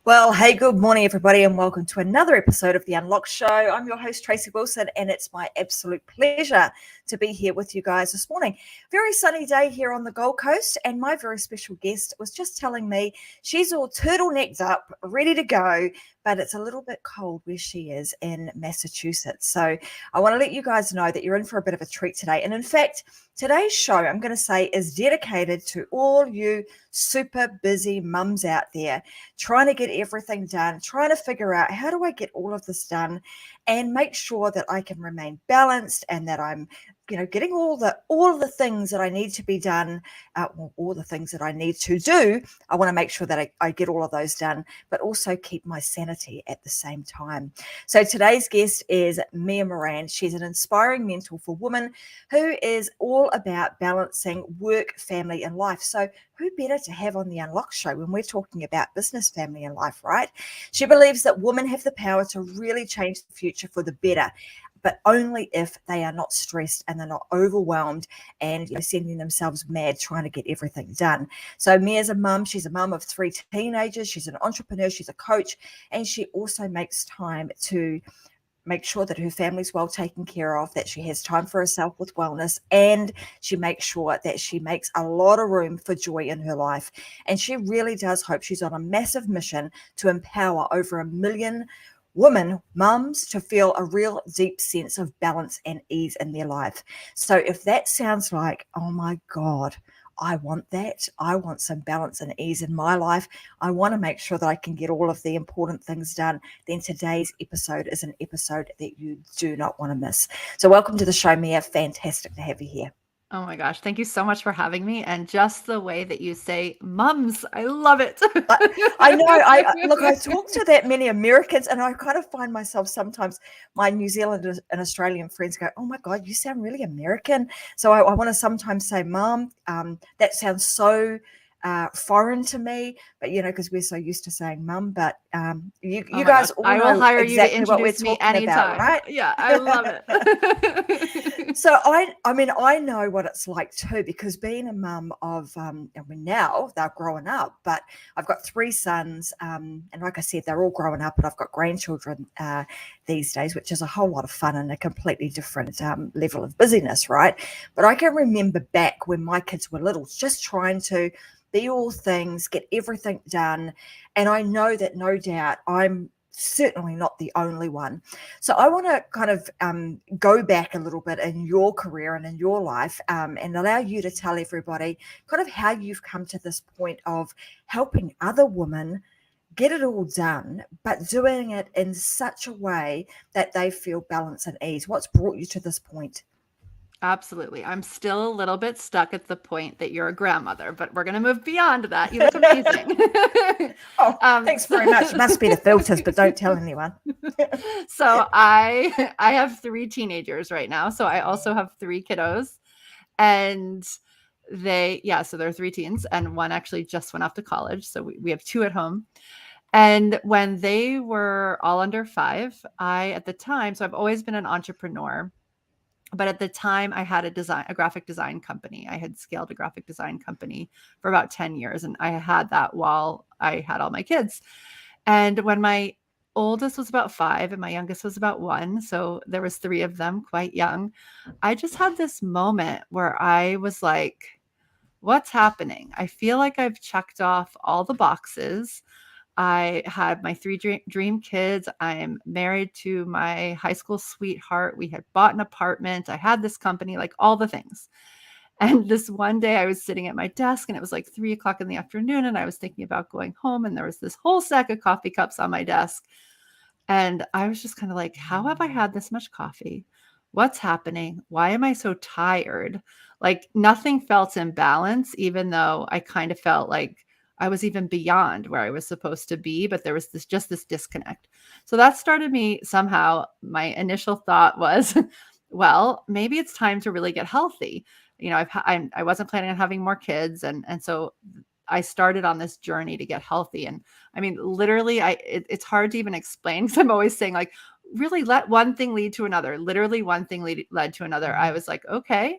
Well, hey, good morning, everybody, and welcome to another episode of The Unlocked Show. I'm your host, Tracy Wilson, and it's my absolute pleasure to be here with you guys this morning. Very sunny day here on the Gold Coast, and my very special guest was just telling me she's all turtlenecked up, ready to go, but it's a little bit cold where she is in Massachusetts. So I want to let you guys know that you're in for a bit of a treat today. And in fact, today's show, I'm going to say, is dedicated to all you super busy mums out there trying to get everything done, trying to figure out how do I get all of this done and make sure that I can remain balanced and that I'm getting all the things that I need to be done, all the things that I need to do. I want to make sure that I get all of those done, but also keep my sanity at the same time. So today's guest is Mia Moran. She's an inspiring mentor for women who is all about balancing work, family, and life. So who better to have on the Unlock Show when we're talking about business, family, and life, right? She believes that women have the power to really change the future for the better, but only if they are not stressed and they're not overwhelmed and sending themselves mad trying to get everything done. So Mia's a mum. She's a mum of 3 teenagers. She's an entrepreneur. She's a coach. And she also makes time to make sure that her family's well taken care of, that she has time for herself with wellness, and she makes sure that she makes a lot of room for joy in her life. And she really does hope she's on a massive mission to empower over 1 million women, mums, to feel a real deep sense of balance and ease in their life. So if that sounds like, oh my God, I want that. I want some balance and ease in my life. I want to make sure that I can get all of the important things done. Then today's episode is an episode that you do not want to miss. So welcome to the show, Mia. Fantastic to have you here. Oh my gosh. Thank you so much for having me. And just the way that you say mums, I love it. I know. I talk to that many Americans, and I kind of find myself sometimes, my New Zealand and Australian friends go, oh my God, you sound really American. So I want to sometimes say, Mom, that sounds so foreign to me, but because we're so used to saying mum. But you guys all I will know hire exactly you to what we're introduce me talking about, anytime. right? Yeah, I love it. So I know what it's like too, because being a mum of now they're growing up, but I've got 3 sons, and like I said, they're all growing up, and I've got grandchildren these days, which is a whole lot of fun and a completely different level of busyness, right? But I can remember back when my kids were little, just trying to be all things, get everything done. And I know that no doubt I'm certainly not the only one. So I want to kind of go back a little bit in your career and in your life, and allow you to tell everybody kind of how you've come to this point of helping other women get it all done, but doing it in such a way that they feel balance and ease. What's brought you to this point? Absolutely. I'm still a little bit stuck at the point that you're a grandmother, but we're going to move beyond that. You look amazing. Oh, thanks very much. Must be the filters, but don't tell anyone. So I have 3 teenagers right now. So I also have 3 kiddos, and so there are 3 teens, and one actually just went off to college. So we have 2 at home. And when they were all under 5, at the time, so I've always been an entrepreneur. But at the time, I had a graphic design company. I had scaled a graphic design company for about 10 years. And I had that while I had all my kids. And when my oldest was about 5 and my youngest was about 1, so there was 3 of them, quite young, I just had this moment where I was like, what's happening? I feel like I've checked off all the boxes. I had my 3 dream kids. I'm married to my high school sweetheart. We had bought an apartment. I had this company, like all the things. And this one day I was sitting at my desk, and it was like 3:00 in the afternoon, and I was thinking about going home, and there was this whole stack of coffee cups on my desk. And I was just kind of like, how have I had this much coffee? What's happening? Why am I so tired? Like nothing felt in balance, even though I kind of felt like I was even beyond where I was supposed to be, but there was this disconnect. So that started me somehow. My initial thought was, well, maybe it's time to really get healthy. I wasn't planning on having more kids, and so I started on this journey to get healthy. And I mean, literally, it's hard to even explain, because I'm always saying, like, really let one thing lead to another. Literally, one thing led to another. I was like, okay,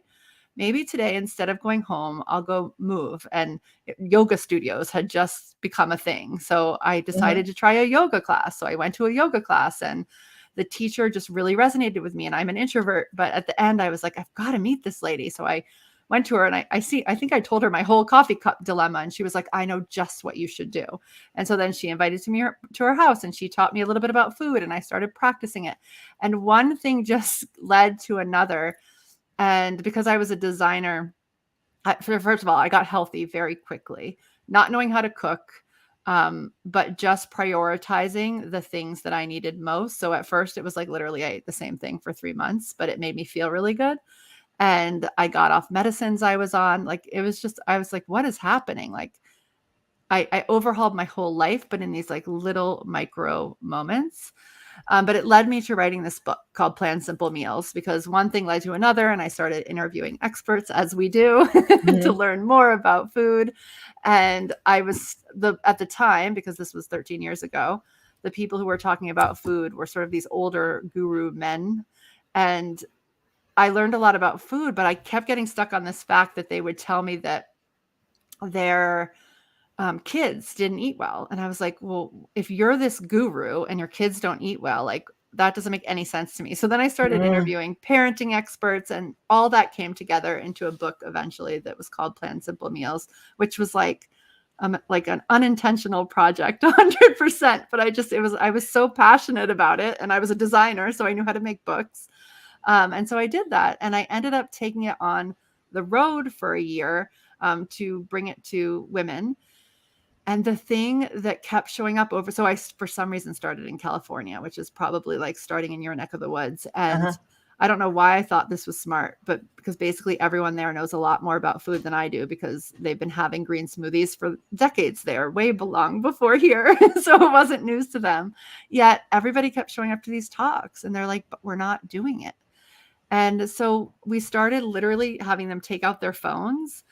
maybe today, instead of going home, I'll go move. And yoga studios had just become a thing. So I decided to try a yoga class. So I went to a yoga class, and the teacher just really resonated with me. And I'm an introvert, but at the end I was like, I've got to meet this lady. So I went to her, and I think I told her my whole coffee cup dilemma, and she was like, I know just what you should do. And so then she invited me to her house, and she taught me a little bit about food, and I started practicing it. And one thing just led to another. And because I was a designer, first of all, I got healthy very quickly, not knowing how to cook, but just prioritizing the things that I needed most. So at first it was like literally I ate the same thing for 3 months, but it made me feel really good. And I got off medicines I was on. Like, it was just, I was like, what is happening? Like, I overhauled my whole life, but in these like little micro moments. But it led me to writing this book called Plan Simple Meals, because one thing led to another, and I started interviewing experts, as we do, to learn more about food. And I was at the time, because this was 13 years ago, the people who were talking about food were sort of these older guru men. And I learned a lot about food, but I kept getting stuck on this fact that they would tell me that their kids didn't eat well. And I was like, well, if you're this guru and your kids don't eat well, like, that doesn't make any sense to me. So then I started interviewing parenting experts, and all that came together into a book eventually that was called Plan Simple Meals, which was like an unintentional project 100%. But I was so passionate about it, and I was a designer, so I knew how to make books. And so I did that, and I ended up taking it on the road for a year to bring it to women. And the thing that kept showing up so I, for some reason, started in California, which is probably like starting in your neck of the woods. And I don't know why I thought this was smart, but because basically everyone there knows a lot more about food than I do, because they've been having green smoothies for decades there, way long before here. So it wasn't news to them. Yet everybody kept showing up to these talks, and they're like, but we're not doing it. And so we started literally having them take out their phones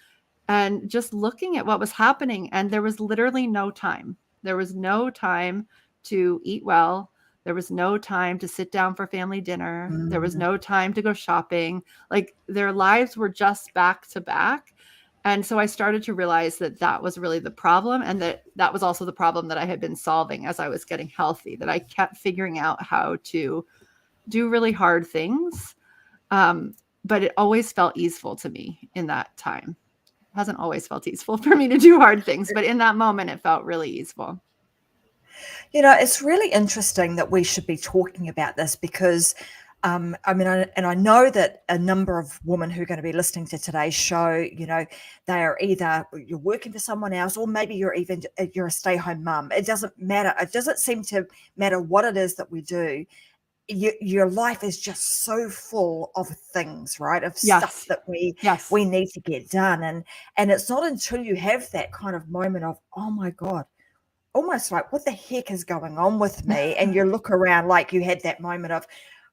and just looking at what was happening. And there was literally no time. There was no time to eat well. There was no time to sit down for family dinner. There was no time to go shopping. Like, their lives were just back to back. And so I started to realize that that was really the problem, and that was also the problem that I had been solving as I was getting healthy, that I kept figuring out how to do really hard things. But it always felt easeful to me in that time. It hasn't always felt easeful for me to do hard things, but in that moment, it felt really easeful. You know, it's really interesting that we should be talking about this, because I know that a number of women who are going to be listening to today's show, you know, they are either you're working for someone else, or maybe you're a stay-home mum. It doesn't matter. It doesn't seem to matter what it is that we do. Your life is just so full of things, right? Of stuff that we need to get done. And it's not until you have that kind of moment of, oh my God, almost like, what the heck is going on with me? And you look around, like you had that moment of,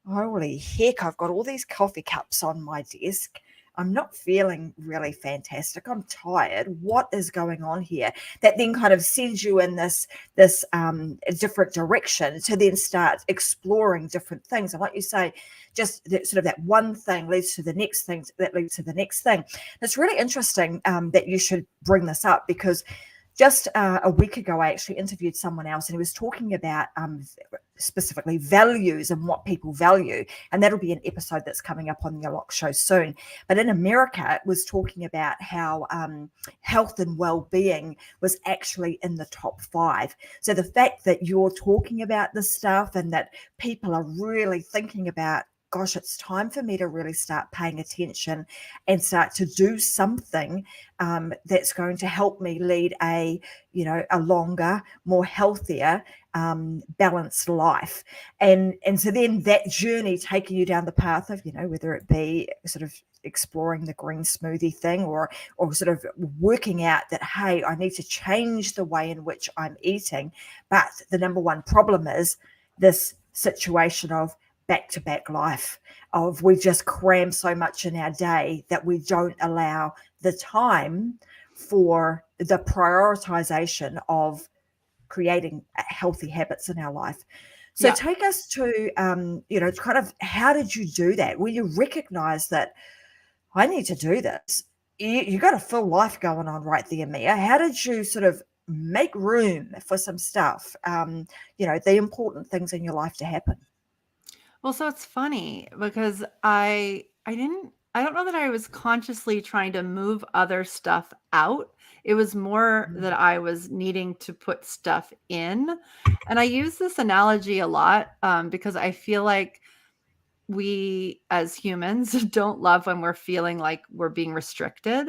holy heck, I've got all these coffee cups on my desk. I'm not feeling really fantastic. I'm tired. What is going on here? That then kind of sends you in this different direction to then start exploring different things. And like you say, just sort of that one thing leads to the next thing, that leads to the next thing. And it's really interesting that you should bring this up, because just a week ago, I actually interviewed someone else, and he was talking about specifically values and what people value. And that'll be an episode that's coming up on the Unlock Show soon. But in America, it was talking about how health and well-being was actually in the top 5. So the fact that you're talking about this stuff, and that people are really thinking about, gosh, it's time for me to really start paying attention and start to do something that's going to help me lead a longer, more healthier, balanced life. And so then that journey taking you down the path of, whether it be sort of exploring the green smoothie thing, or sort of working out that, hey, I need to change the way in which I'm eating. But the number one problem is this situation of back-to-back life, of we just cram so much in our day that we don't allow the time for the prioritization of creating healthy habits in our life. So take us to, kind of, how did you do that? Will you recognize that I need to do this. You got a full life going on right there, Mia. How did you sort of make room for some stuff, the important things in your life to happen? Well, so it's funny because I don't know that I was consciously trying to move other stuff out. It was more that Mm. I was needing to put stuff in. And I use this analogy a lot because I feel like we as humans don't love when we're feeling like we're being restricted.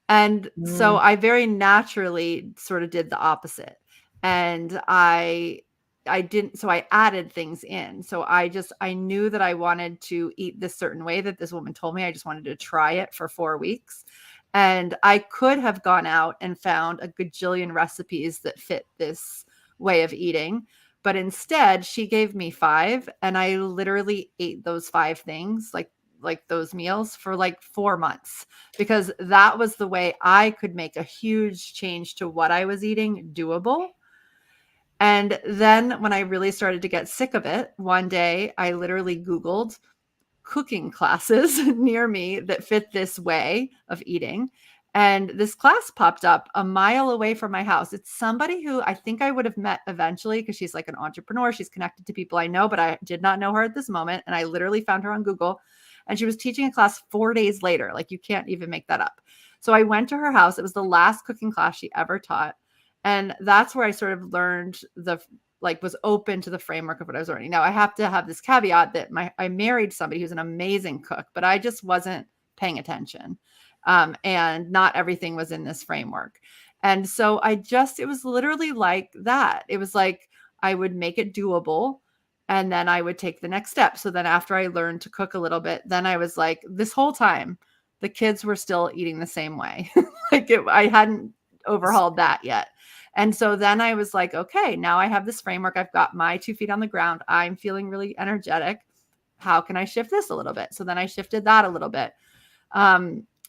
And so Mm. I very naturally sort of did the opposite. And I didn't, so I added things in. So I knew that I wanted to eat this certain way that this woman told me. I just wanted to try it for 4 weeks. And I could have gone out and found a gajillion recipes that fit this way of eating. But instead, she gave me 5 and I literally ate those 5 things, like those meals for like 4 months, because that was the way I could make a huge change to what I was eating doable. And then when I really started to get sick of it, one day I literally Googled cooking classes near me that fit this way of eating. And this class popped up a mile away from my house. It's somebody who I think I would have met eventually because she's like an entrepreneur. She's connected to people I know, but I did not know her at this moment. And I literally found her on Google and she was teaching a class 4 days later. Like you can't even make that up. So I went to her house. It was the last cooking class she ever taught. And that's where I sort of learned was open to the framework of what I was learning. Now I have to have this caveat that I married somebody who's an amazing cook, but I just wasn't paying attention. And not everything was in this framework. And so it was literally like that. It was like I would make it doable and then I would take the next step. So then after I learned to cook a little bit, then I was like, this whole time, the kids were still eating the same way. I hadn't overhauled that yet. And so then I was like, okay, now I have this framework. I've got my 2 feet on the ground. I'm feeling really energetic. How can I shift this a little bit? So then I shifted that a little bit.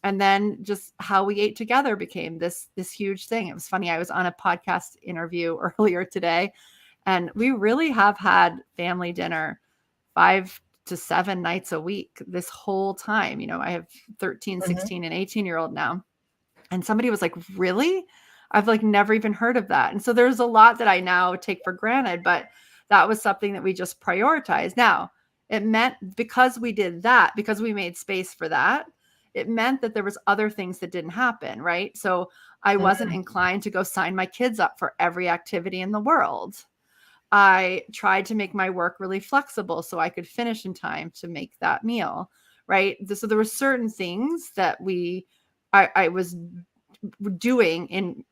And then just how we ate together became this huge thing. It was funny. I was on a podcast interview earlier today, and we really have had family dinner 5 to 7 nights a week this whole time. I have 13, Mhm. 16, and 18-year-old now. And somebody was like, really? I've like never even heard of that. And so there's a lot that I now take for granted, but that was something that we just prioritized. Now, it meant because we did that, because we made space for that, it meant that there was other things that didn't happen, right? So I wasn't Mm. inclined to go sign my kids up for every activity in the world. I tried to make my work really flexible so I could finish in time to make that meal, right? So there were certain things that I was doing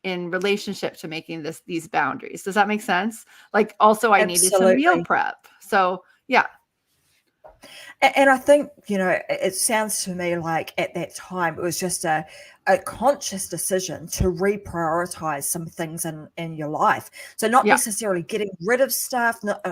in relationship to making these boundaries. Does that make sense? Like also I needed to meal Absolutely. prep. So yeah. And I think, it sounds to me like at that time it was just a conscious decision to reprioritize some things in your life. So not Yeah. necessarily getting rid of stuff, not,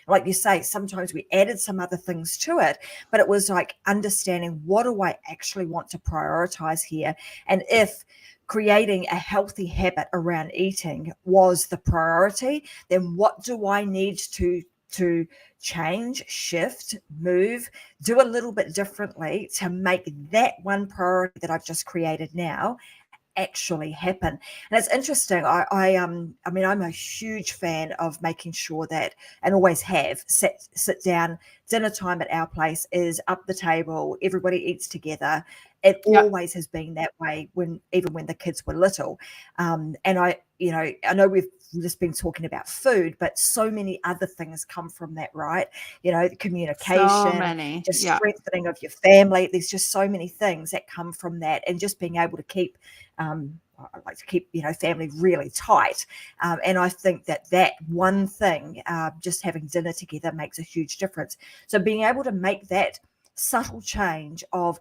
like you say, sometimes we added some other things to it, but it was like understanding what do I actually want to prioritize here? And if creating a healthy habit around eating was the priority, then what do I need to change, shift, move, do a little bit differently to make that one priority that I've just created now actually happen? And it's interesting. I mean, I'm a huge fan of making sure that, and always have, sit down. Dinner time at our place is up the table. Everybody eats together. It Yeah. always has been that way even when the kids were little. And I know we've just been talking about food, but so many other things come from that, right? The So communication, many. just Yeah. strengthening of your family. There's just so many things that come from that, and just being able to keep I like to keep family really tight, and I think that one thing, just having dinner together, makes a huge difference. So being able to make that subtle change of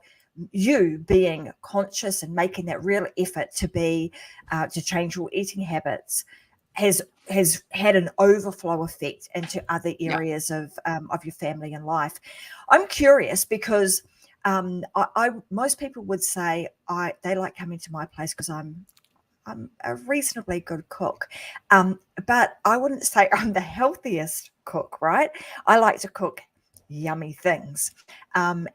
you being conscious and making that real effort to change your eating habits has had an overflow effect into other Yeah. areas of your family and life. I'm curious because I most people would say they like coming to my place because I'm a reasonably good cook, but I wouldn't say I'm the healthiest cook. Right? I like to cook yummy things. And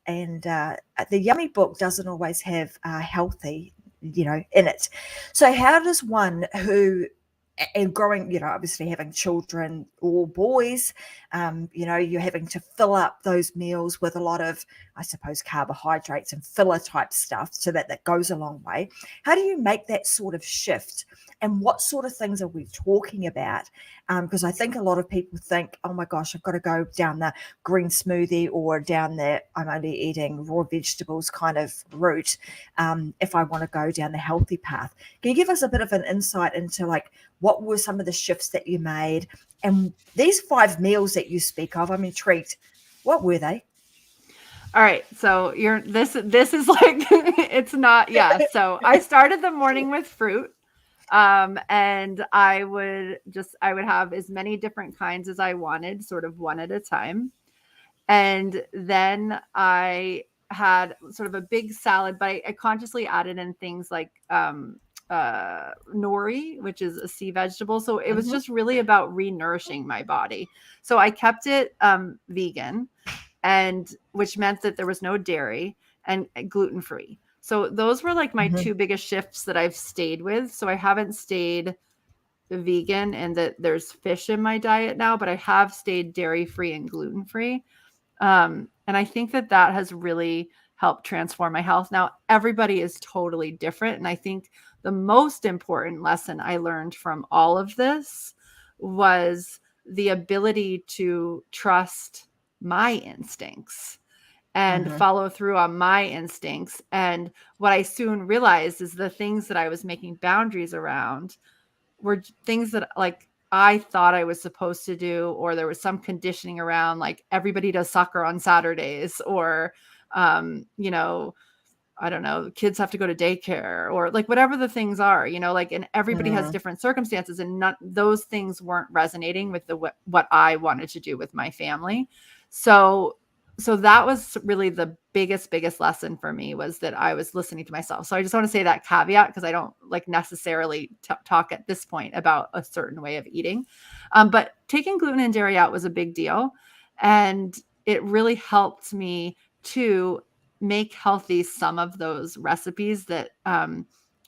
the yummy book doesn't always have healthy, in it. So how does one who and growing, obviously having children or boys, you're having to fill up those meals with a lot of, I suppose, carbohydrates and filler type stuff. So that goes a long way. How do you make that sort of shift? And what sort of things are we talking about? Because I think a lot of people think, oh my gosh, I've got to go down the green smoothie or down the I'm only eating raw vegetables kind of route if I want to go down the healthy path. Can you give us a bit of an insight into like what were some of the shifts that you made? And these 5 meals that you speak of, I'm intrigued. What were they? All right. So this is like, it's not, yeah. So I started the morning with fruit. And I would have as many different kinds as I wanted, sort of one at a time. And then I had sort of a big salad, but I consciously added in things like nori, which is a sea vegetable. So it was just really about re-nourishing my body. So I kept it vegan, and which meant that there was no dairy and gluten-free. So those were like my 2 biggest shifts that I've stayed with. So I haven't stayed vegan and that there's fish in my diet now, but I have stayed dairy-free and gluten-free. And I think that has really helped transform my health. Now, everybody is totally different. And I think the most important lesson I learned from all of this was the ability to trust my instincts and follow through on my instincts. And what I soon realized is the things that I was making boundaries around were things that like I thought I was supposed to do, or there was some conditioning around like everybody does soccer on Saturdays, or, I don't know, kids have to go to daycare, or like whatever the things are, like, and everybody has different circumstances, and those things weren't resonating with what I wanted to do with my family. So that was really the biggest lesson for me, was that I was listening to myself. So I just want to say that caveat, because I don't like necessarily talk at this point about a certain way of eating. But taking gluten and dairy out was a big deal. And it really helped me to make healthy some of those recipes that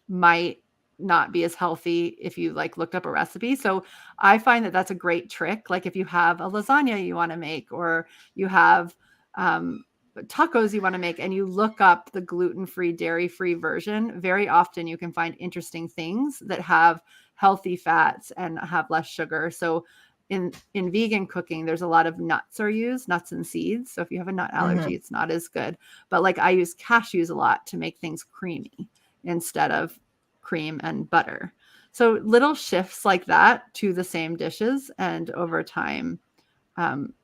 might not be as healthy if you like looked up a recipe. So I find that that's a great trick. Like if you have a lasagna you want to make, or you have tacos you want to make, and you look up the gluten-free, dairy-free version, very often you can find interesting things that have healthy fats and have less sugar. So in vegan cooking, there's a lot of nuts are used, nuts and seeds. So if you have a nut allergy, it's not as good. But like I use cashews a lot to make things creamy instead of cream and butter. So little shifts like that to the same dishes, and over time,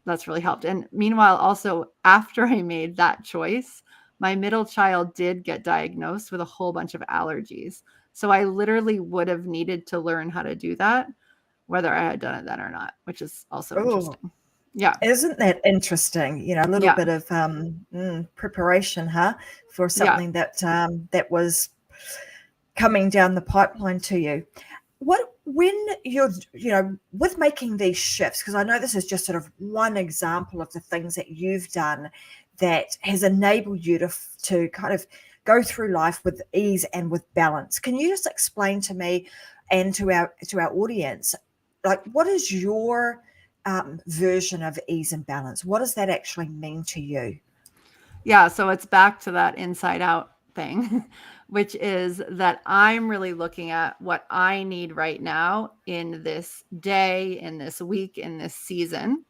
that's really helped. And meanwhile, also after I made that choice, my middle child did get diagnosed with a whole bunch of allergies. So I literally would have needed to learn how to do that, whether I had done it then or not, which is also interesting. Yeah. Isn't that interesting? A little bit of preparation, for something that was coming down the pipeline to you. When you're, with making these shifts, because I know this is just sort of one example of the things that you've done that has enabled you to kind of go through life with ease and with balance. Can you just explain to me and to our audience, like, what is your version of ease and balance? What does that actually mean to you? Yeah, so it's back to that inside out thing, which is that I'm really looking at what I need right now in this day, in this week, in this season.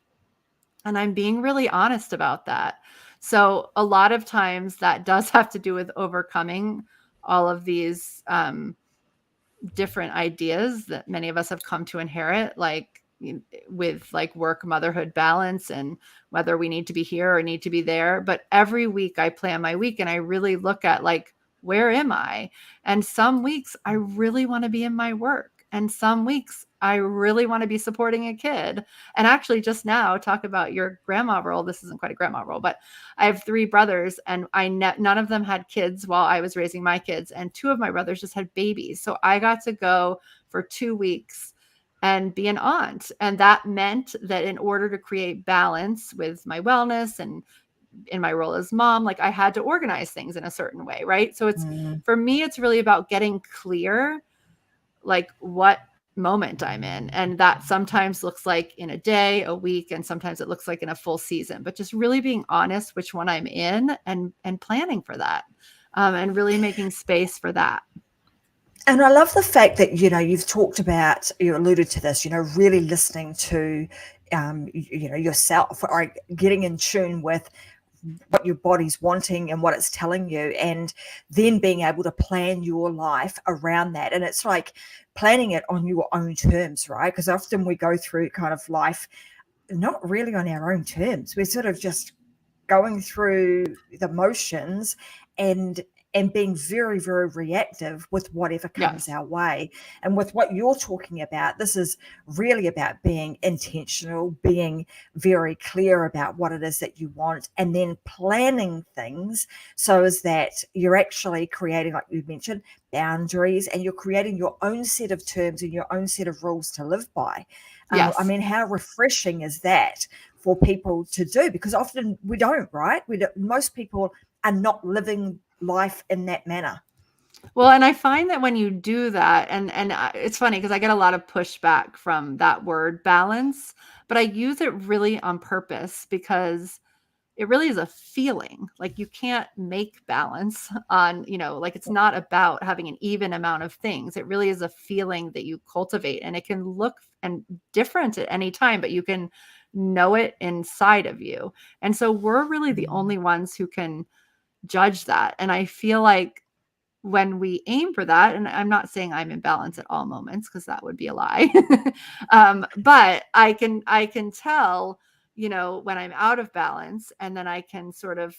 And I'm being really honest about that. So a lot of times that does have to do with overcoming all of these different ideas that many of us have come to inherit, like with like work, motherhood balance, and whether we need to be here or need to be there. But every week I plan my week and I really look at like, where am I? And some weeks I really want to be in my work. And some weeks I really want to be supporting a kid. And actually just now, talk about your grandma role. This isn't quite a grandma role, but I have 3 brothers, and none of them had kids while I was raising my kids. And 2 of my brothers just had babies. So I got to go for 2 weeks and be an aunt. And that meant that in order to create balance with my wellness and in my role as mom, like I had to organize things in a certain way, right? So it's, for me, it's really about getting clear, like what moment I'm in. And that sometimes looks like in a day, a week, and sometimes it looks like in a full season, but just really being honest which one I'm in and planning for that, and really making space for that. And I love the fact that, you've talked about, you alluded to this, really listening to, yourself, or getting in tune with what your body's wanting and what it's telling you, and then being able to plan your life around that. And it's like planning it on your own terms, right? Because often we go through kind of life not really on our own terms. We're sort of just going through the motions and being very, very reactive with whatever comes our way. And with what you're talking about, this is really about being intentional, being very clear about what it is that you want, and then planning things so as that you're actually creating, like you mentioned, boundaries, and you're creating your own set of terms and your own set of rules to live by. I mean, how refreshing is that for people to do? Because often we don't, right? Most people are not living life in that manner. Well, and I find that when you do that, and it's funny because I get a lot of pushback from that word balance, but I use it really on purpose because it really is a feeling. Like you can't make balance on, like it's not about having an even amount of things. It really is a feeling that you cultivate, and it can look and different at any time, but you can know it inside of you. And so we're really the only ones who can judge that. And I feel like when we aim for that, and I'm not saying I'm in balance at all moments because that would be a lie, but I can tell, when I'm out of balance, and then I can sort of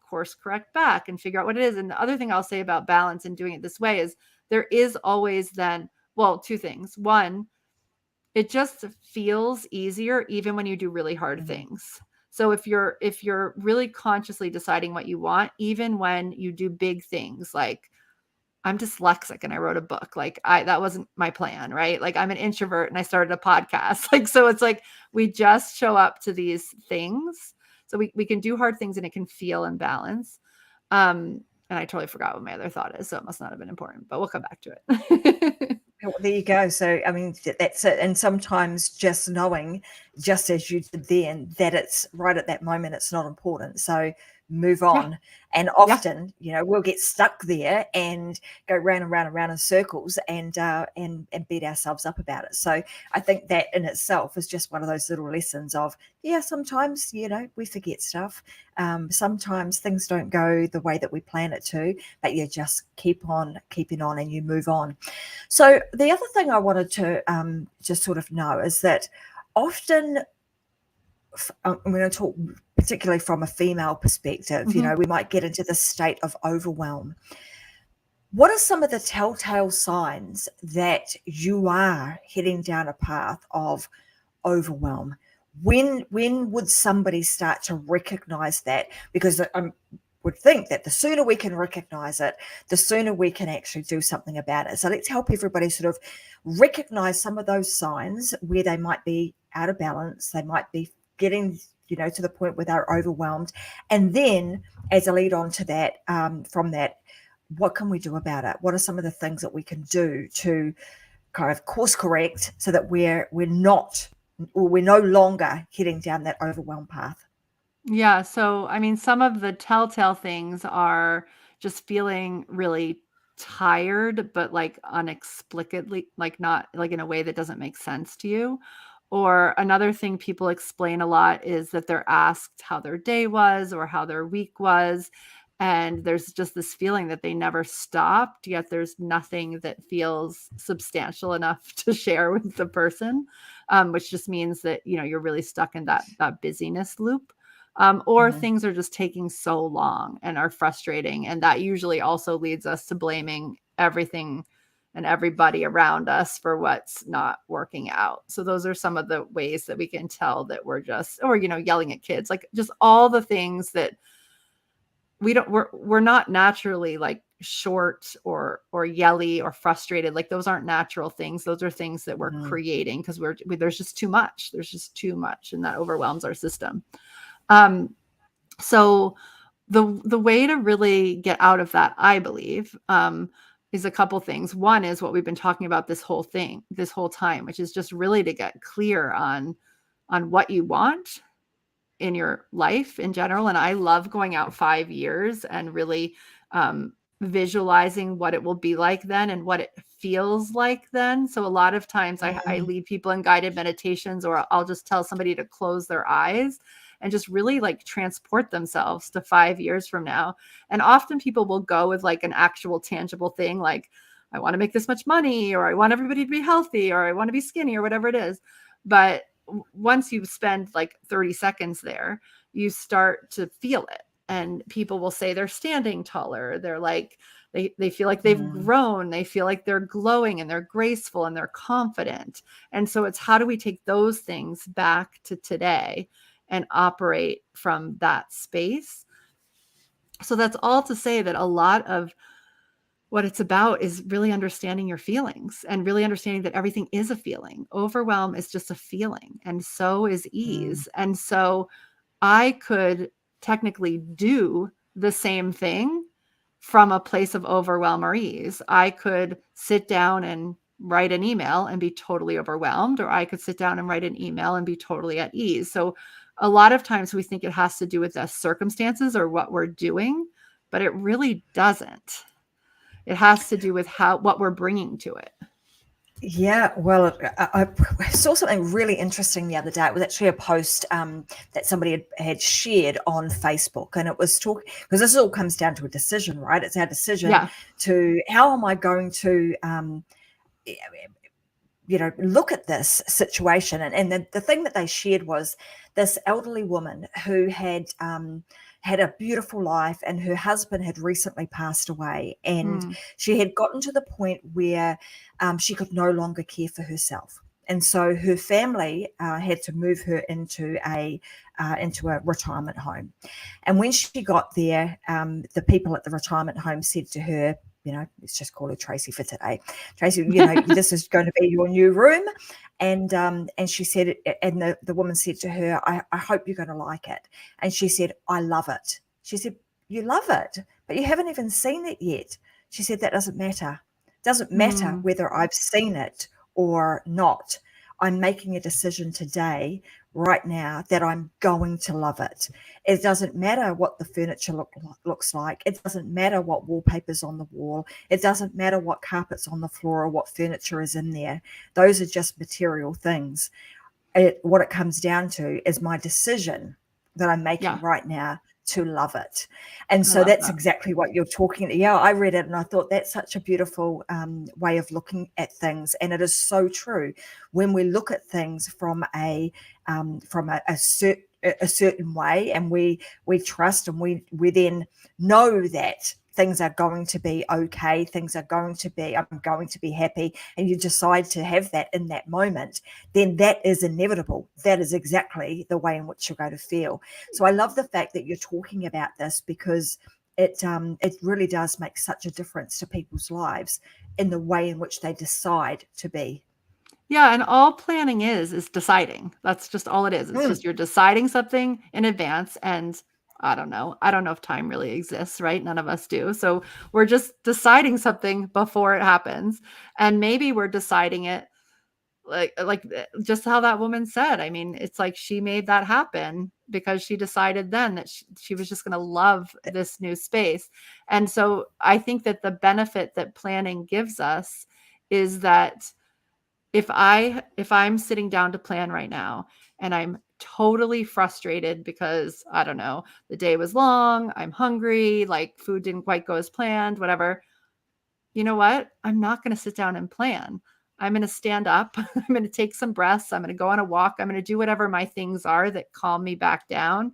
course correct back and figure out what it is. And the other thing I'll say about balance and doing it this way is there is always then, well, two things. One, it just feels easier even when you do really hard things. So if you're really consciously deciding what you want, even when you do big things, like I'm dyslexic and I wrote a book, like that wasn't my plan, right? Like I'm an introvert and I started a podcast. Like, so it's like, we just show up to these things. So we can do hard things and it can feel in balance. And I totally forgot what my other thought is. So it must not have been important, but we'll come back to it. Well, there you go. So, I mean, that's it. And sometimes just knowing, just as you did then, that it's right at that moment, it's not important. So move on. And often, we'll get stuck there and go round and round and round in circles and beat ourselves up about it. So I think that in itself is just one of those little lessons of, sometimes, we forget stuff. Sometimes things don't go the way that we plan it to, but you just keep on keeping on and you move on. So the other thing I wanted to just sort of know is that often, I'm going to talk particularly from a female perspective, we might get into the state of overwhelm. What are some of the telltale signs that you are heading down a path of overwhelm? When would somebody start to recognize that? Because I would think that the sooner we can recognize it, the sooner we can actually do something about it. So let's help everybody sort of recognize some of those signs where they might be out of balance, they might be getting to the point where they're overwhelmed, and then as a lead on to that, from that, what can we do about it? What are some of the things that we can do to kind of course correct so that we're no longer heading down that overwhelm path? Yeah. So, I mean, some of the telltale things are just feeling really tired, but like unexplicably, like not like in a way that doesn't make sense to you. Or another thing people explain a lot is that they're asked how their day was or how their week was. And there's just this feeling that they never stopped, yet there's nothing that feels substantial enough to share with the person, which just means that, you're really stuck in that busyness loop. Or things are just taking so long and are frustrating. And that usually also leads us to blaming everything and everybody around us for what's not working out. So those are some of the ways that we can tell that we're just, or, yelling at kids, like just all the things that we're not naturally like short or yelly or frustrated. Like those aren't natural things. Those are things that we're creating because there's just too much. There's just too much, and that overwhelms our system. So the way to really get out of that, I believe, is a couple things. One is what we've been talking about this whole time, which is just really to get clear on what you want in your life in general. And I love going out 5 years and really visualizing what it will be like then and what it feels like then. So a lot of times I lead people in guided meditations, or I'll just tell somebody to close their eyes and just really like transport themselves to 5 years from now. And often people will go with like an actual tangible thing, like I want to make this much money, or I want everybody to be healthy, or I want to be skinny, or whatever it is. But once you spend like 30 seconds there, you start to feel it. And people will say they're standing taller. They're like, they feel like they've grown. They feel like they're glowing and they're graceful and they're confident. And so it's how do we take those things back to today and operate from that space? So that's all to say that a lot of what it's about is really understanding your feelings and really understanding that everything is a feeling. Overwhelm is just a feeling, and so is ease. And so I could technically do the same thing from a place of overwhelm or ease. I could sit down and write an email and be totally overwhelmed, or I could sit down and write an email and be totally at ease. So a lot of times we think it has to do with the circumstances or what we're doing, but it really doesn't. It has to do with what we're bringing to it. Yeah, well, I saw something really interesting the other day. It was actually a post that somebody had shared on Facebook, and it was talking, because this all comes down to a decision, right? It's our decision to how am I going to, look at this situation. And the thing that they shared was this elderly woman who had a beautiful life, and her husband had recently passed away, and she had gotten to the point where she could no longer care for herself. And so her family had to move her into a retirement home. And when she got there, the people at the retirement home said to her, let's just call her Tracy for today. Tracy, this is going to be your new room. And she said, and the woman said to her, I hope you're going to like it. And she said, I love it. She said, you love it, but you haven't even seen it yet. She said, that doesn't matter. It doesn't matter whether I've seen it or not. I'm making a decision today, right now, that I'm going to love it. It doesn't matter what the furniture looks like. It doesn't matter what wallpaper's on the wall. It doesn't matter what carpet's on the floor or what furniture is in there. Those are just material things. What it comes down to is my decision that I'm making right now to love it. And so that's exactly what you're talking about. Yeah, I read it and I thought that's such a beautiful way of looking at things. And it is so true. When we look at things from a certain way, and we trust, and we then know that things are going to be okay, I'm going to be happy, and you decide to have that in that moment, then that is inevitable. That is exactly the way in which you're going to feel. So I love the fact that you're talking about this, because it really does make such a difference to people's lives in the way in which they decide to be. Yeah, and all planning is deciding. That's just all it is. It's just you're deciding something in advance, and I don't know if time really exists, right? None of us do. So we're just deciding something before it happens. And maybe we're deciding it like just how that woman said. I mean, it's like she made that happen because she decided then that she was just going to love this new space. And so I think that the benefit that planning gives us is that if I'm sitting down to plan right now and I'm totally frustrated because, I don't know, the day was long, I'm hungry, like food didn't quite go as planned, whatever. You know what? I'm not going to sit down and plan. I'm going to stand up. I'm going to take some breaths. I'm going to go on a walk. I'm going to do whatever my things are that calm me back down.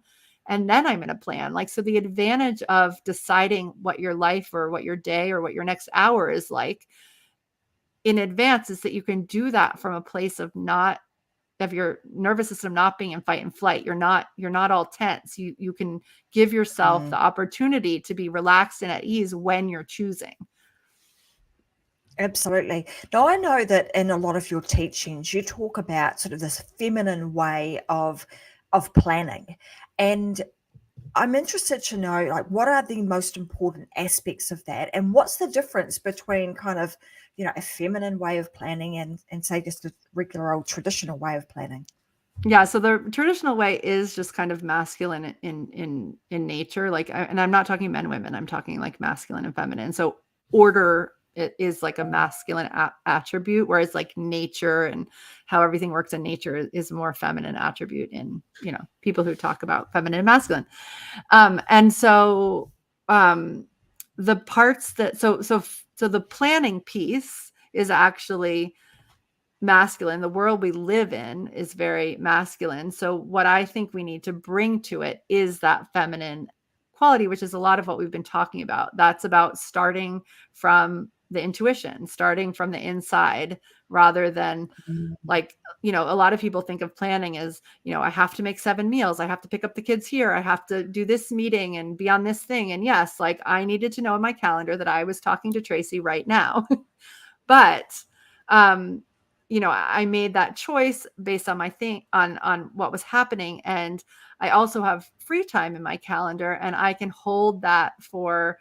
And then I'm going to plan. Like, so the advantage of deciding what your life or what your day or what your next hour is like in advance is that you can do that from a place of not your nervous system not being in fight and flight. You're not all tense. You can give yourself the opportunity to be relaxed and at ease when you're choosing. Absolutely. Now, I know that in a lot of your teachings, you talk about sort of this feminine way of planning, and I'm interested to know, like, what are the most important aspects of that, and what's the difference between kind of, a feminine way of planning and say just a regular old traditional way of planning? Yeah, so the traditional way is just kind of masculine in nature, like, and I'm not talking men, women. I'm talking like masculine and feminine. So order is like a masculine attribute, whereas like nature and how everything works in nature is more feminine attribute in, people who talk about feminine and masculine. And so the parts that so the planning piece is actually masculine. The world we live in is very masculine. So what I think we need to bring to it is that feminine quality, which is a lot of what we've been talking about. That's about starting from the intuition, starting from the inside, rather than like, a lot of people think of planning as, I have to make 7 meals. I have to pick up the kids here. I have to do this meeting and be on this thing. And yes, like I needed to know in my calendar that I was talking to Tracy right now. But, I made that choice based on my on what was happening. And I also have free time in my calendar, and I can hold that for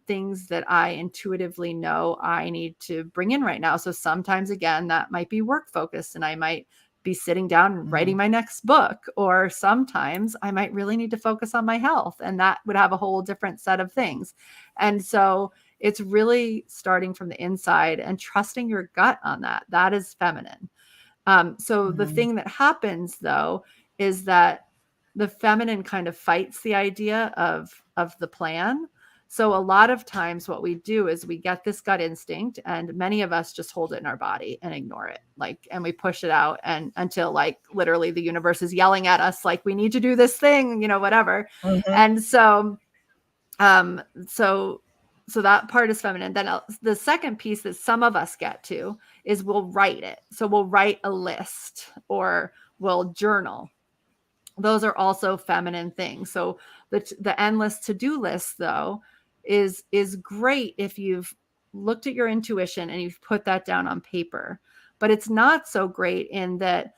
things that I intuitively know I need to bring in right now. So sometimes, again, that might be work focused, and I might be sitting down and writing my next book, or sometimes I might really need to focus on my health, and that would have a whole different set of things. And so it's really starting from the inside and trusting your gut on that. That is feminine. So the thing that happens though is that the feminine kind of fights the idea of the plan. So a lot of times what we do is we get this gut instinct, and many of us just hold it in our body and ignore it, and we push it out and until like literally the universe is yelling at us, like, we need to do this thing, whatever. And so that part is feminine. Then the second piece that some of us get to is we'll write it. So we'll write a list or we'll journal. Those are also feminine things. So the endless to-do list though is great if you've looked at your intuition and you've put that down on paper. But it's not so great in that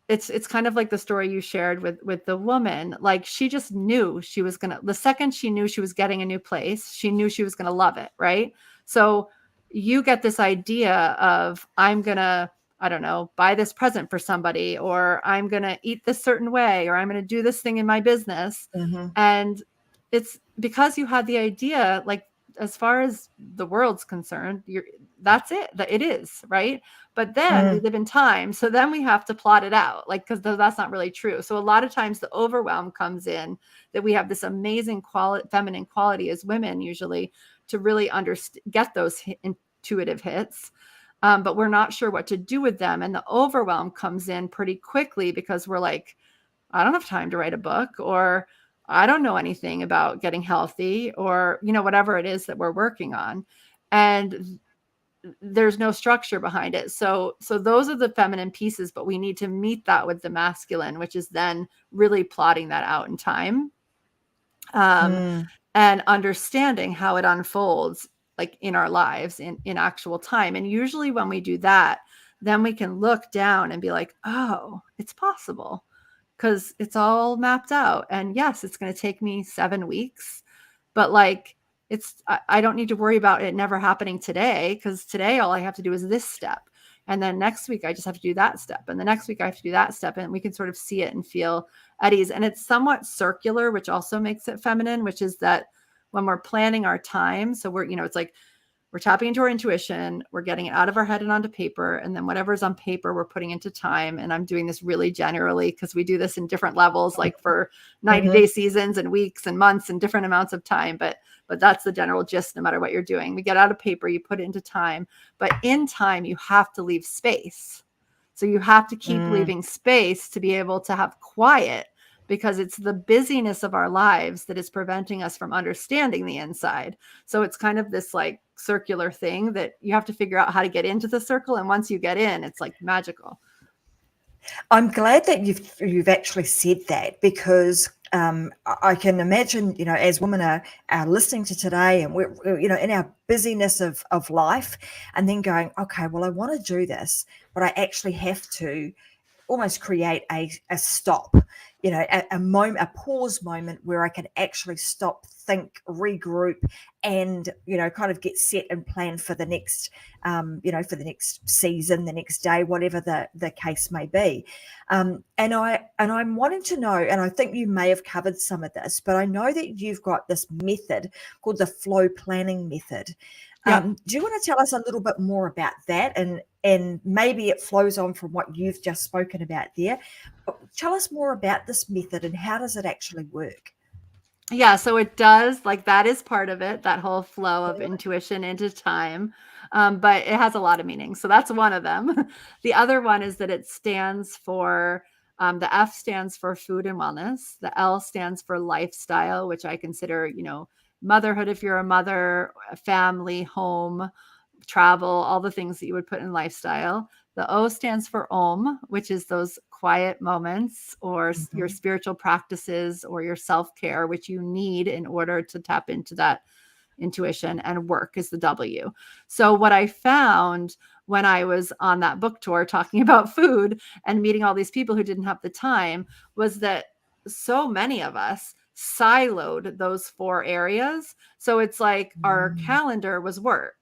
it's kind of like the story you shared with the woman. Like, she just knew she was the second she knew she was getting a new place, she knew she was going to love it. Right. So you get this idea of, I'm going to, I don't know, buy this present for somebody, or I'm going to eat this certain way, or I'm going to do this thing in my business. And it's because you had the idea, like, as far as the world's concerned, that's it, that it is, right? But then we live in time. So then we have to plot it out, like, because that's not really true. So a lot of times the overwhelm comes in that we have this amazing feminine quality as women, usually, to really get those intuitive hits. But we're not sure what to do with them. And the overwhelm comes in pretty quickly because we're like, I don't have time to write a book, or I don't know anything about getting healthy, or, whatever it is that we're working on. And there's no structure behind it. So those are the feminine pieces, but we need to meet that with the masculine, which is then really plotting that out in time, and understanding how it unfolds, like, in our lives in actual time. And usually when we do that, then we can look down and be like, oh, it's possible, because it's all mapped out. And yes, it's going to take me 7 weeks, but like, I don't need to worry about it never happening today, because today all I have to do is this step. And then next week I just have to do that step. And the next week I have to do that step. And we can sort of see it and feel at ease. And it's somewhat circular, which also makes it feminine, which is that when we're planning our time, so we're, it's like, we're tapping into our intuition, we're getting it out of our head and onto paper. And then whatever's on paper, we're putting into time. And I'm doing this really generally because we do this in different levels, like for 90-day seasons and weeks and months and different amounts of time. But that's the general gist, no matter what you're doing. We get out of paper, you put it into time. But in time, you have to leave space. So you have to keep leaving space to be able to have quiet, because it's the busyness of our lives that is preventing us from understanding the inside. So it's kind of this like circular thing that you have to figure out how to get into the circle. And once you get in, it's like magical. I'm glad that you've actually said that, because I can imagine, as women are listening to today, and we're in our busyness of life, and then going, okay, well, I want to do this, but I actually have to almost create a stop, a moment, a pause moment where I can actually stop, think, regroup, and kind of get set and plan for the next, for the next season, the next day, whatever the case may be. And I'm wanting to know, and I think you may have covered some of this, but I know that you've got this method called the flow planning method. Yeah. Do you want to tell us a little bit more about that? And maybe it flows on from what you've just spoken about there. But tell us more about this method and how does it actually work? Yeah, so it does, like, that is part of it, that whole flow of intuition into time. But it has a lot of meanings. So that's one of them. The other one is that it stands for the F stands for food and wellness. The L stands for lifestyle, which I consider, motherhood if you're a mother, family, home, travel, all the things that you would put in lifestyle. The O stands for Om, which is those quiet moments or your Mhm. spiritual practices or your self-care, which you need in order to tap into that intuition. And work is the W. So what I found when I was on that book tour talking about food and meeting all these people who didn't have the time was that so many of us siloed those four areas. So it's like our Mm. calendar was work.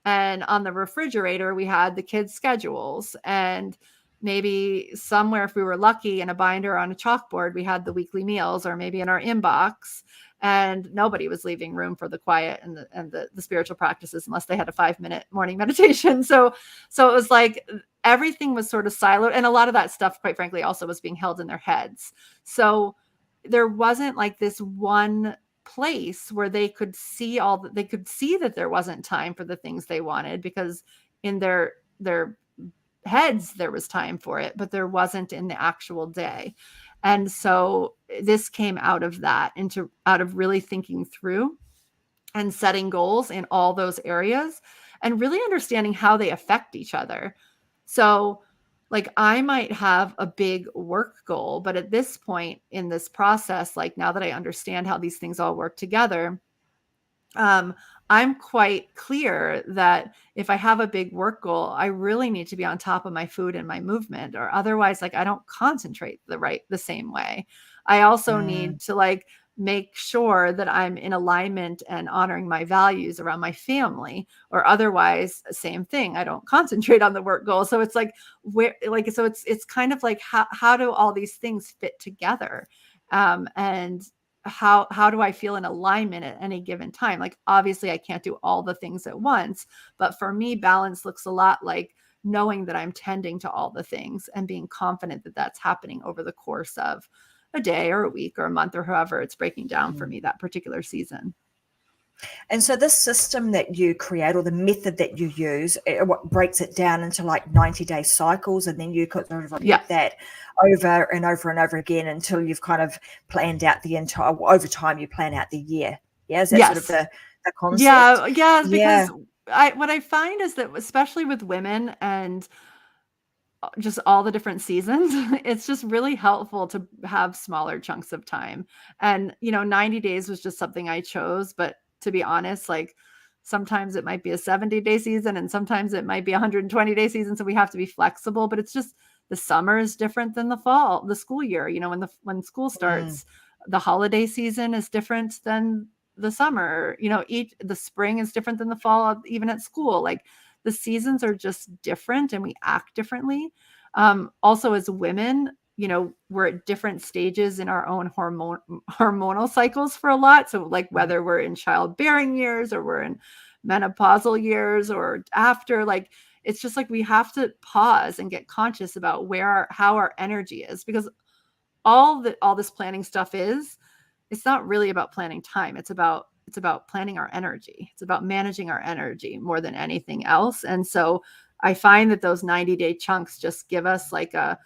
And on the refrigerator, we had the kids' schedules. And maybe somewhere, if we were lucky, in a binder on a chalkboard, we had the weekly meals, or maybe in our inbox. And nobody was leaving room for the quiet and the spiritual practices unless they had a 5-minute morning meditation. So it was like everything was sort of siloed. And a lot of that stuff, quite frankly, also was being held in their heads. So there wasn't like this one place where they could see that there wasn't time for the things they wanted, because in their heads there was time for it, but there wasn't in the actual day. And so this came out of that, out of really thinking through and setting goals in all those areas and really understanding how they affect each other. So, like, I might have a big work goal, but at this point in this process, like, now that I understand how these things all work together, um, I'm quite clear that if I have a big work goal, I really need to be on top of my food and my movement, or otherwise, like, I don't concentrate the same way. I also Mm. need to, like, make sure that I'm in alignment and honoring my values around my family, or otherwise, same thing. I don't concentrate on the work goal. So it's like, so it's kind of like, how do all these things fit together? And how do I feel in alignment at any given time? Like, obviously I can't do all the things at once, but for me, balance looks a lot like knowing that I'm tending to all the things and being confident that that's happening over the course of a day or a week or a month, or however it's breaking down for Mm. me that particular season. And so this system that you create, or the method that you use, what breaks it down into like 90-day cycles, and then you could sort of Yeah. repeat that over and over and over again until you've kind of planned out the entire, over time you plan out the year. Yeah, is that sort of Yes. the concept? Yeah, Yeah. because what I find is that, especially with women and just all the different seasons, it's just really helpful to have smaller chunks of time. And, 90 days was just something I chose. But to be honest, like, sometimes it might be a 70-day season and sometimes it might be a 120-day season. So we have to be flexible. But it's just, the summer is different than the fall, the school year. When school Mm. starts, the holiday season is different than the summer. The spring is different than the fall, even at school. Like, the seasons are just different and we act differently. Also, as women, we're at different stages in our own hormonal cycles for a lot. So, like, Mm. whether we're in childbearing years or we're in menopausal years or after, like, it's just like we have to pause and get conscious about how our energy is, because all this planning stuff it's not really about planning time. It's about planning our energy. It's about managing our energy more than anything else. And so I find that those 90-day chunks just give us like a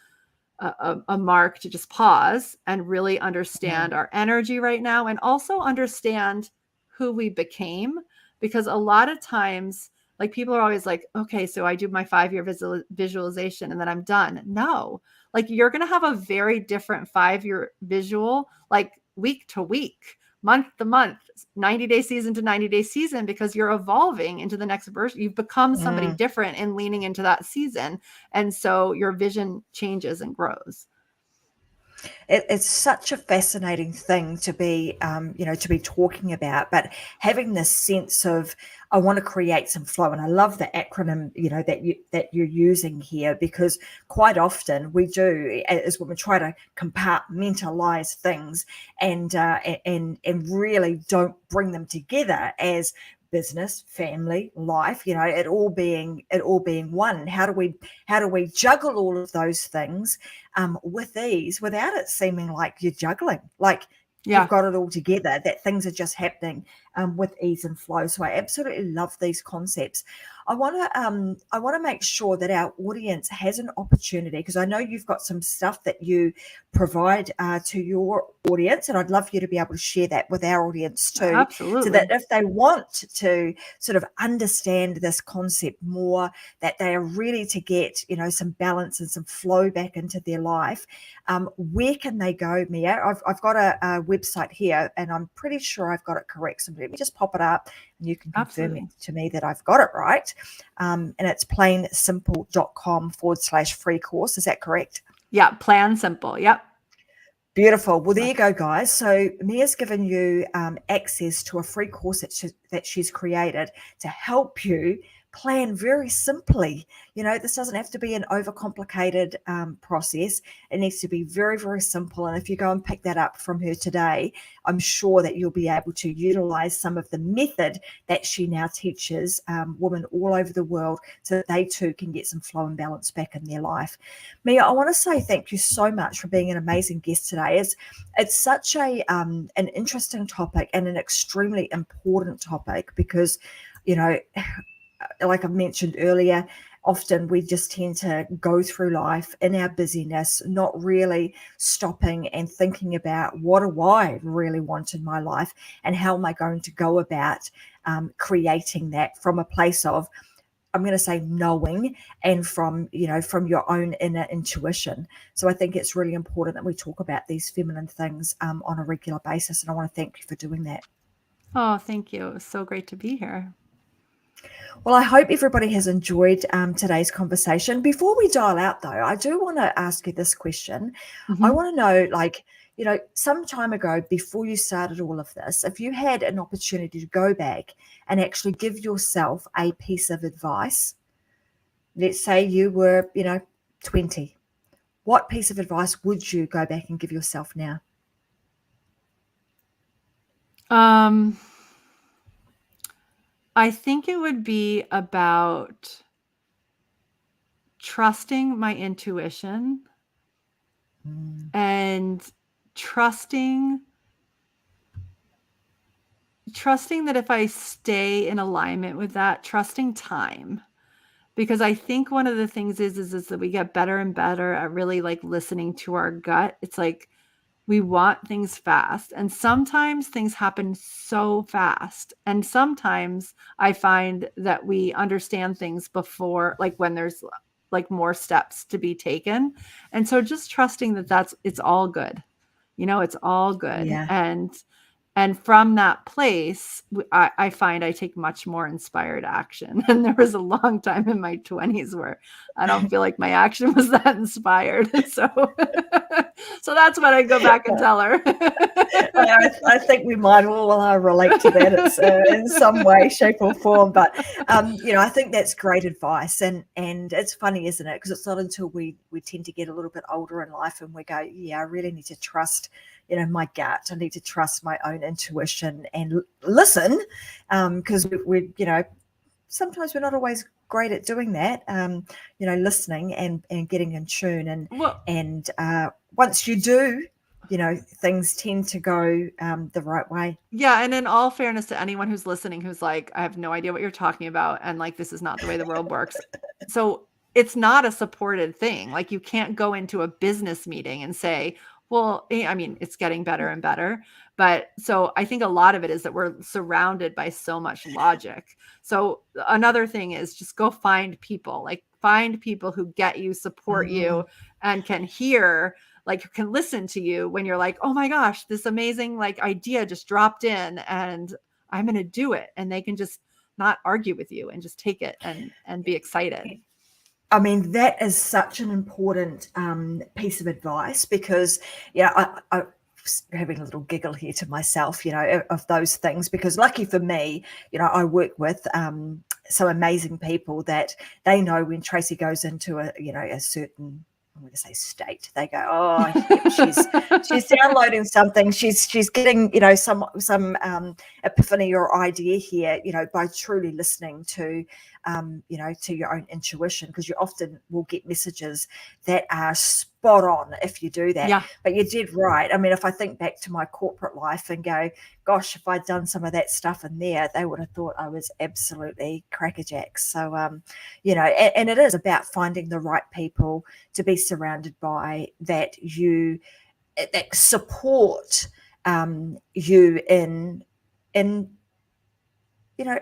mark to just pause and really Mm. understand our energy right now, and also understand who we became. Because a lot of times Like people are always like, okay, so I do my 5-year visualization and then I'm done. No, like you're going to have a very different 5-year visual, like week to week, month to month, 90-day season to 90-day season, because you're evolving into the next version. You've become somebody different and leaning into that season. And so your vision changes and grows. It's such a fascinating thing to be, to be talking about, but having this sense of, I want to create some flow. And I love the acronym, that you're using here, because quite often we do, as when we try to compartmentalize things and really don't bring them together as business, family, life, it all being one. How do we juggle all of those things with ease without it seeming like you're juggling, like you've got it all together, that things are just happening with ease and flow. So I absolutely love these concepts. I want to make sure that our audience has an opportunity, because I know you've got some stuff that you provide to your audience, and I'd love you to be able to share that with our audience too. Absolutely. So that if they want to sort of understand this concept more, that they are ready to get, some balance and some flow back into their life, where can they go, Mia? I've got a website here, and I'm pretty sure I've got it correct. So let me just pop it up and you can confirm it to me that I've got it right. And it's plainsimple.com/free course. Is that correct? Yeah. Plan Simple. Yep. Beautiful. Well, there you go, guys. So Mia's given you access to a free course that she's created to help you plan very simply. This doesn't have to be an overcomplicated process. It needs to be very, very simple. And if you go and pick that up from her today, I'm sure that you'll be able to utilize some of the method that she now teaches women all over the world, so that they too can get some flow and balance back in their life. Mia, I want to say thank you so much for being an amazing guest today. It's such an interesting topic and an extremely important topic, because, like I've mentioned earlier, often we just tend to go through life in our busyness, not really stopping and thinking about, what do I really want in my life, and how am I going to go about creating that from a place of, I'm going to say, knowing, and from your own inner intuition. So I think it's really important that we talk about these feminine things on a regular basis. And I want to thank you for doing that. Oh, thank you. It was so great to be here. Well, I hope everybody has enjoyed today's conversation. Before we dial out, though, I do want to ask you this question. I want to know, some time ago, before you started all of this, if you had an opportunity to go back and actually give yourself a piece of advice, let's say you were, 20, what piece of advice would you go back and give yourself now? I think it would be about trusting my intuition and trusting that if I stay in alignment with that, trusting time. Because I think one of the things is that we get better and better at really listening to our gut. It's like we want things fast, and sometimes things happen so fast. And sometimes I find that we understand things before, when there's more steps to be taken. And so just trusting that it's all good. It's all good. Yeah. And from that place, I find I take much more inspired action. And there was a long time in my 20s where I don't feel like my action was that inspired. So that's what I go back and tell her. I think we might all relate to that in some way, shape, or form. But I think that's great advice, and it's funny, isn't it? Because it's not until we tend to get a little bit older in life and we go, yeah, I really need to trust, my gut. I need to trust my own intuition and listen, because we sometimes we're not always great at doing that. Listening and getting in tune, and once you do, things tend to go the right way. Yeah. And in all fairness to anyone who's listening, who's like, I have no idea what you're talking about, and this is not the way the world works. So it's not a supported thing. You can't go into a business meeting and say, Well, I mean, it's getting better and better. But so I think a lot of it is that we're surrounded by so much logic. So another thing is just go find people, like find people who get you, support you, and can hear, like can listen to you when you're like, oh my gosh, this amazing like idea just dropped in and I'm going to do it. And they can just not argue with you and just take it and be excited. I mean, that is such an important piece of advice because, I was having a little giggle here to myself, of those things, because lucky for me, I work with some amazing people that they know when Tracy goes into a certain, I'm going to say state, they go, oh, yep, she's downloading something. She's getting, some epiphany or idea here, by truly listening to, to your own intuition, because you often will get messages that are spot on if you do that. Yeah. But you did right. I mean, if I think back to my corporate life and go, gosh, if I'd done some of that stuff in there, they would have thought I was absolutely crackerjack. So, and it is about finding the right people to be surrounded by that support you in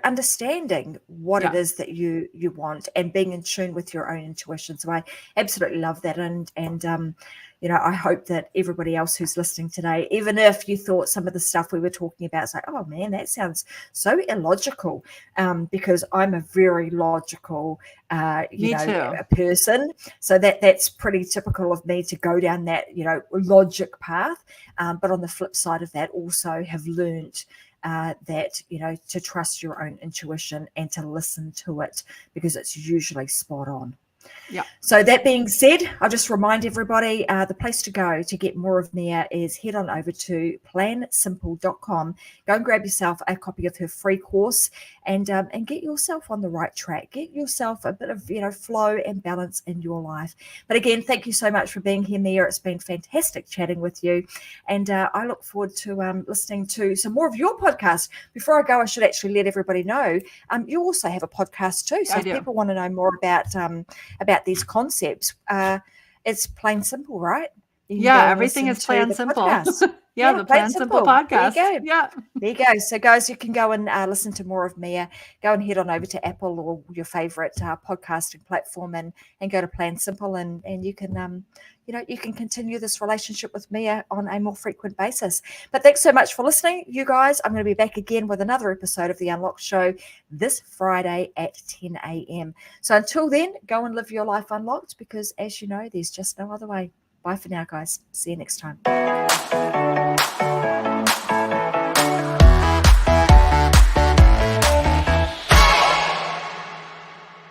understanding what it is that you want and being in tune with your own intuition. So I absolutely love that. And I hope that everybody else who's listening today, even if you thought some of the stuff we were talking about is like, oh man, that sounds so illogical, because I'm a very logical, a person. So that's pretty typical of me to go down that, logic path. But on the flip side of that, also have learned that, to trust your own intuition and to listen to it, because it's usually spot on. Yeah. So that being said, I'll just remind everybody, the place to go to get more of Mia is head on over to plansimple.com. Go and grab yourself a copy of her free course and get yourself on the right track. Get yourself a bit of, flow and balance in your life. But again, thank you so much for being here, Mia. It's been fantastic chatting with you. And I look forward to listening to some more of your podcast. Before I go, I should actually let everybody know, you also have a podcast too. So if people want to know more about these concepts, it's Plain Simple, right? Everything is Plain Simple. The Plain Simple podcast. There you go. There you go. So guys, you can go and listen to more of Mia. Go and head on over to Apple or your favorite podcasting platform and go to Plain Simple, and you can you can continue this relationship with Mia on a more frequent basis. But thanks so much for listening, you guys. I'm going to be back again with another episode of The Unlocked Show this Friday at 10 a.m. So until then, go and live your life unlocked, because as you know, there's just no other way. Bye for now, guys. See you next time.